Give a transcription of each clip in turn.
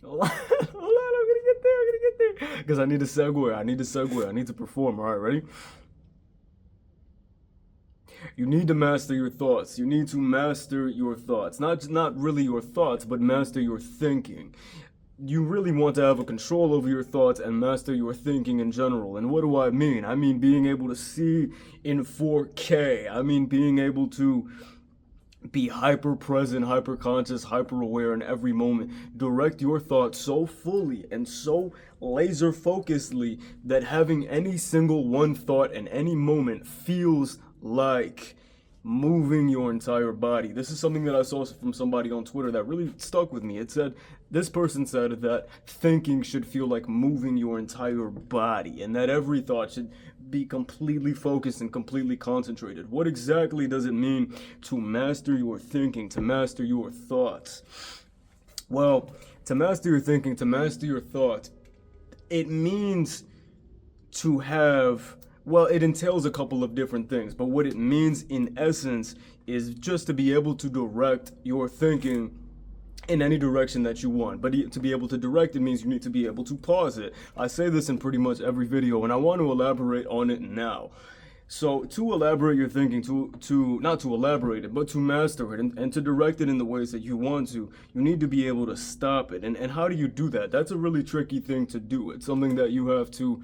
Hold on, I'm gonna get there. I'm gonna get there. Because I need to segue. I need to segue. I need to perform. All right, ready? You need to master your thoughts. You need to master your thoughts. Not really your thoughts, but master your thinking. You really want to have a control over your thoughts and master your thinking in general. And what do I mean? I mean being able to see in 4K. I mean being able to be hyper present, hyper conscious, hyper aware in every moment. Direct your thoughts so fully and so laser focusedly that having any single one thought in any moment feels like moving your entire body. This is something that I saw from somebody on Twitter that really stuck with me. It said, this person said that thinking should feel like moving your entire body and that every thought should be completely focused and completely concentrated. What exactly does it mean to master your thinking, to master your thoughts? Well, to master your thinking, to master your thoughts, it means to have, well, it entails a couple of different things, but what it means in essence is just to be able to direct your thinking in any direction that you want. But to be able to direct it means you need to be able to pause it. I say this in pretty much every video, and I want to elaborate on it now. So to elaborate your thinking, to not to elaborate it, but to master it and to direct it in the ways that you want to, you need to be able to stop it. And how do you do that? That's a really tricky thing to do. It's something that you have to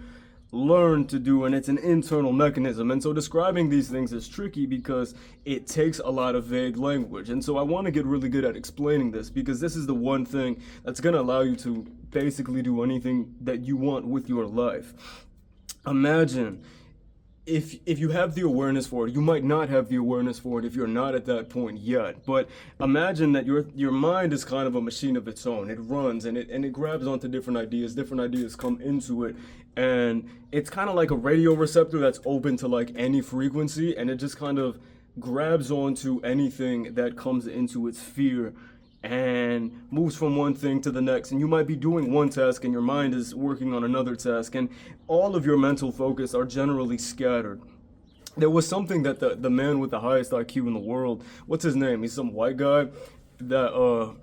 learn to do, and it's an internal mechanism. And so describing these things is tricky because it takes a lot of vague language. And so I want to get really good at explaining this, because this is the one thing that's going to allow you to basically do anything that you want with your life. Imagine if you have the awareness for it. You might not have the awareness for it if you're not at that point yet, but imagine that your mind is kind of a machine of its own. It runs and it grabs onto different ideas come into it, and it's kind of like a radio receptor that's open to like any frequency, and it just kind of grabs onto anything that comes into its sphere and moves from one thing to the next. And you might be doing one task and your mind is working on another task, and all of your mental focus are generally scattered. There was something that the man with the highest IQ in the world, what's his name? He's some white guy that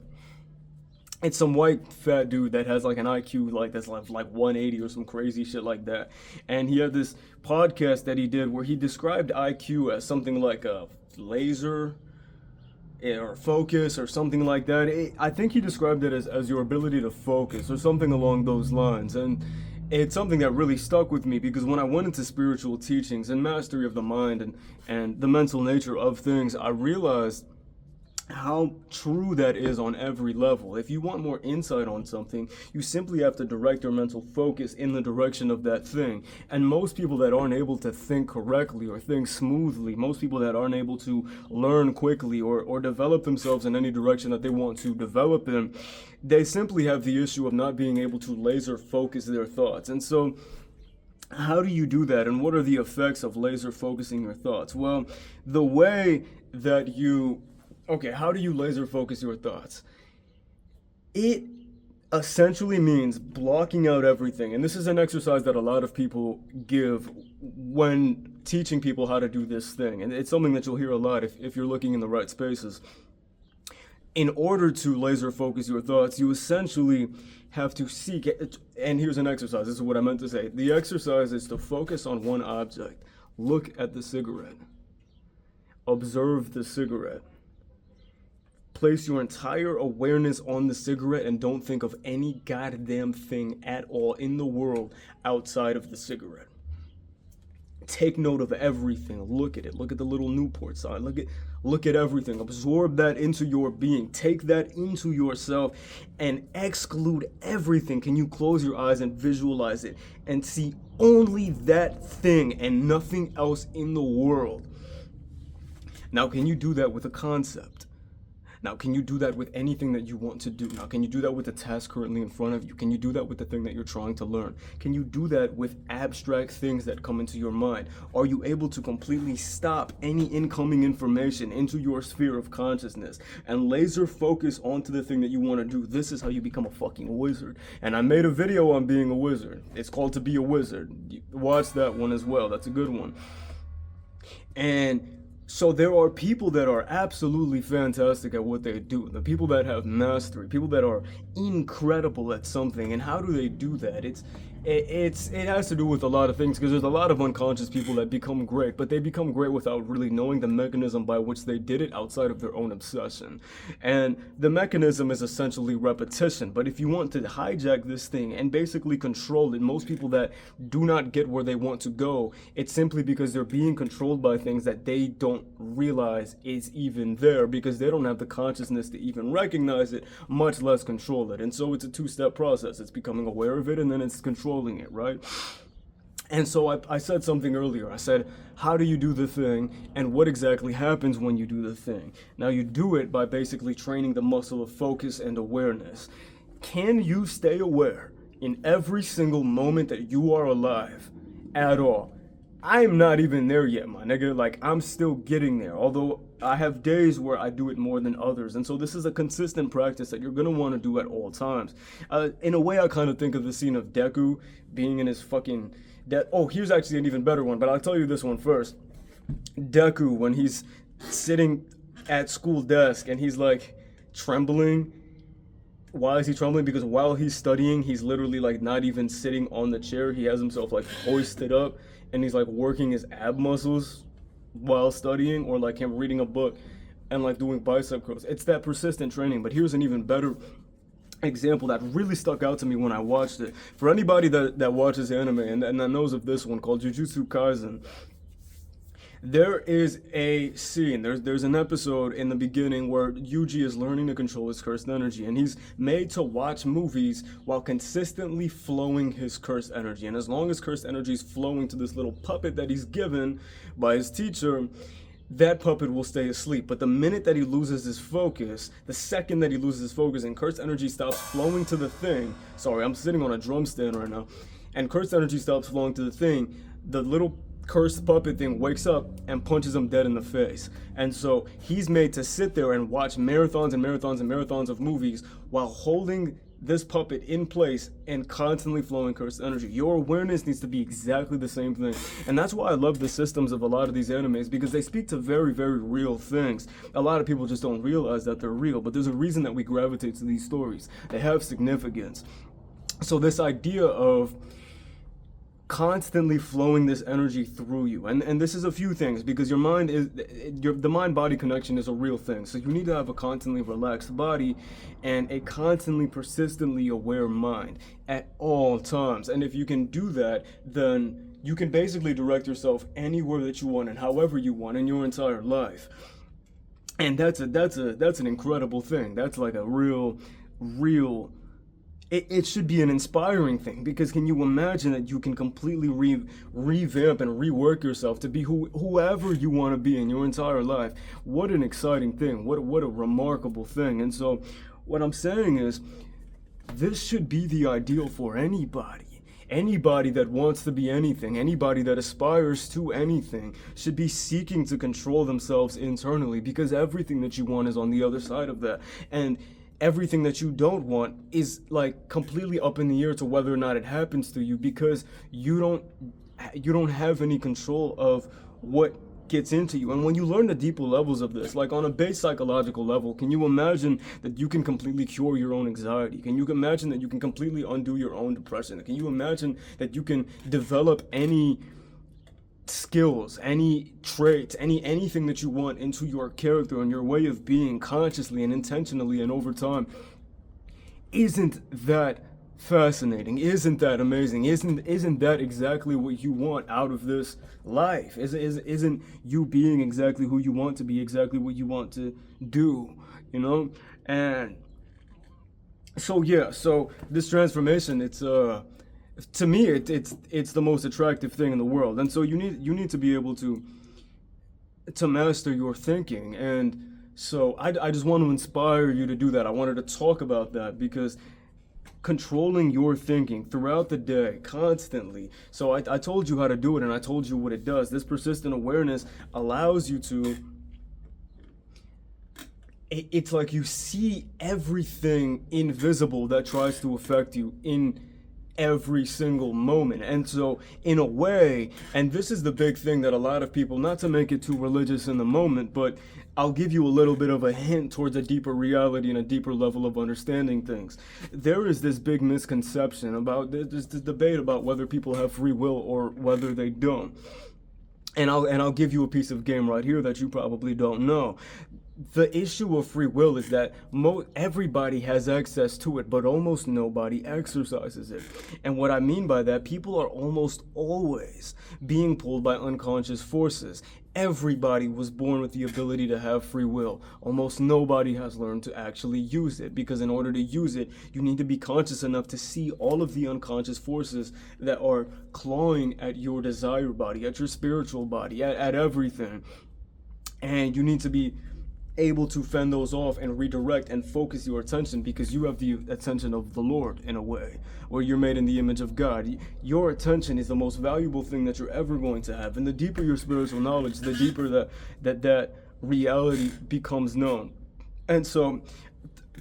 it's some white fat dude that has like an IQ like that's like 180 or some crazy shit like that. And he had this podcast that he did where he described IQ as something like a laser or focus or something like that. I think he described it as your ability to focus or something along those lines. And it's something that really stuck with me, because when I went into spiritual teachings and mastery of the mind and the mental nature of things, I realized how true that is on every level. If you want more insight on something, you simply have to direct your mental focus in the direction of that thing. And most people that aren't able to think correctly or think smoothly, most people that aren't able to learn quickly or develop themselves in any direction that they want to develop in, they simply have the issue of not being able to laser focus their thoughts. And so how do you do that, and what are the effects of laser focusing your thoughts? Well, the way that okay, how do you laser focus your thoughts? It essentially means blocking out everything. And this is an exercise that a lot of people give when teaching people how to do this thing. And it's something that you'll hear a lot if you're looking in the right spaces. In order to laser focus your thoughts, you essentially have to seek it. And here's an exercise. This is what I meant to say. The exercise is to focus on one object. Look at the cigarette. Observe the cigarette. Place your entire awareness on the cigarette and don't think of any goddamn thing at all in the world outside of the cigarette. Take note of everything. Look at it. Look at the little Newport sign. Look at everything. Absorb that into your being. Take that into yourself and exclude everything. Can you close your eyes and visualize it and see only that thing and nothing else in the world? Now, can you do that with a concept? Now, can you do that with anything that you want to do? Now, can you do that with the task currently in front of you? Can you do that with the thing that you're trying to learn? Can you do that with abstract things that come into your mind? Are you able to completely stop any incoming information into your sphere of consciousness and laser focus onto the thing that you want to do? This is how you become a fucking wizard. And I made a video on being a wizard. It's called To Be a Wizard. Watch that one as well. That's a good one. And So there are people that are absolutely fantastic at what they do. The people that have mastery, people that are incredible at something. And how do they do that? It has to do with a lot of things because there's a lot of unconscious people that become great, but they become great without really knowing the mechanism by which they did it outside of their own obsession. And the mechanism is essentially repetition. But if you want to hijack this thing and basically control it, most people that do not get where they want to go, it's simply because they're being controlled by things that they don't realize is even there because they don't have the consciousness to even recognize it, much less control it. And so it's a two-step process. It's becoming aware of it and then it's controlling it, right? And so I said something earlier. I said, how do you do the thing and what exactly happens when you do the thing? Now you do it by basically training the muscle of focus and awareness. Can you stay aware in every single moment that you are alive at all? I'm not even there yet, my nigga. Like, I'm still getting there. Although I have days where I do it more than others. And so this is a consistent practice that you're going to want to do at all times. In a way, I kind of think of the scene of Deku being in his fucking... Oh, here's actually an even better one, but I'll tell you this one first. Deku, when he's sitting at school desk and he's like trembling. Why is he trembling? Because while he's studying, he's literally like not even sitting on the chair. He has himself like hoisted up and he's like working his ab muscles while studying, or like him reading a book and like doing bicep curls. It's that persistent training. But here's an even better example that really stuck out to me when I watched it. For anybody that watches anime and that knows of this one called Jujutsu Kaisen, there is a scene, there's an episode in the beginning where Yuji is learning to control his cursed energy, and he's made to watch movies while consistently flowing his cursed energy. And as long as cursed energy is flowing to this little puppet that he's given by his teacher, that puppet will stay asleep. But the minute that he loses his focus, the second that he loses his focus and cursed energy stops flowing to the thing, sorry, I'm sitting on a drum stand right now, and cursed energy stops flowing to the thing, the little cursed puppet thing wakes up and punches him dead in the face. And so he's made to sit there and watch marathons and marathons and marathons of movies while holding this puppet in place and constantly flowing cursed energy. Your awareness needs to be exactly the same thing. And that's why I love the systems of a lot of these animes, because they speak to very, very real things. A lot of people just don't realize that they're real, but there's a reason that we gravitate to these stories. They have significance. So this idea of constantly flowing this energy through you, and this is a few things, because your mind is the mind-body connection is a real thing. So you need to have a constantly relaxed body and a constantly persistently aware mind at all times. And if you can do that, then you can basically direct yourself anywhere that you want and however you want in your entire life. And that's an incredible thing. That's like a real it should be an inspiring thing, because can you imagine that you can completely revamp and rework yourself to be whoever you want to be in your entire life? What an exciting thing. What a remarkable thing. And so what I'm saying is, this should be the ideal for anybody. Anybody that wants to be anything, anybody that aspires to anything, should be seeking to control themselves internally, because everything that you want is on the other side of that. And everything that you don't want is like completely up in the air to whether or not it happens to you, because you don't have any control of what gets into you. And when you learn the deeper levels of this, like on a base psychological level, can you imagine that you can completely cure your own anxiety? Can you imagine that you can completely undo your own depression? Can you imagine that you can develop any skills, any traits, anything that you want into your character and your way of being, consciously and intentionally and over time? Isn't that fascinating? Isn't that amazing? Isn't that exactly what you want out of this life? Isn't you being exactly who you want to be exactly what you want to do, you know? And so yeah, so this transformation, it's to me, it's the most attractive thing in the world. And so you need to be able to master your thinking. And so I just want to inspire you to do that. I wanted to talk about that, because controlling your thinking throughout the day, constantly. So I told you how to do it, and I told you what it does. This persistent awareness allows you to, it's like you see everything invisible that tries to affect you in every single moment. And so, in a way, and this is the big thing that a lot of people, not to make it too religious in the moment, but I'll give you a little bit of a hint towards a deeper reality and a deeper level of understanding things. There is this big misconception about this debate about whether people have free will or whether they don't. And I'll give you a piece of game right here that you probably don't know. The issue of free will is that everybody has access to it, but almost nobody exercises it. And what I mean by that, people are almost always being pulled by unconscious forces. Everybody was born with the ability to have free will. Almost nobody has learned to actually use it, because in order to use it, you need to be conscious enough to see all of the unconscious forces that are clawing at your desire body, at your spiritual body, at everything. And you need to be able to fend those off and redirect and focus your attention, because you have the attention of the Lord in a way, where you're made in the image of God. Your attention is the most valuable thing that you're ever going to have. And the deeper your spiritual knowledge, the deeper that reality becomes known. And so,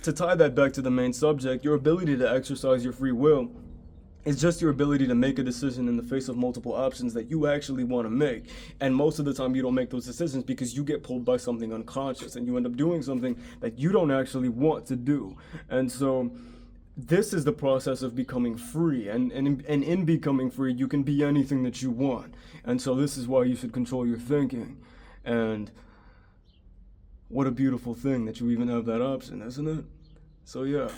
to tie that back to the main subject, your ability to exercise your free will it's just your ability to make a decision in the face of multiple options that you actually want to make. And most of the time you don't make those decisions because you get pulled by something unconscious and you end up doing something that you don't actually want to do. And so this is the process of becoming free. And in becoming free, you can be anything that you want. And so this is why you should control your thinking. And what a beautiful thing that you even have that option, isn't it? So yeah.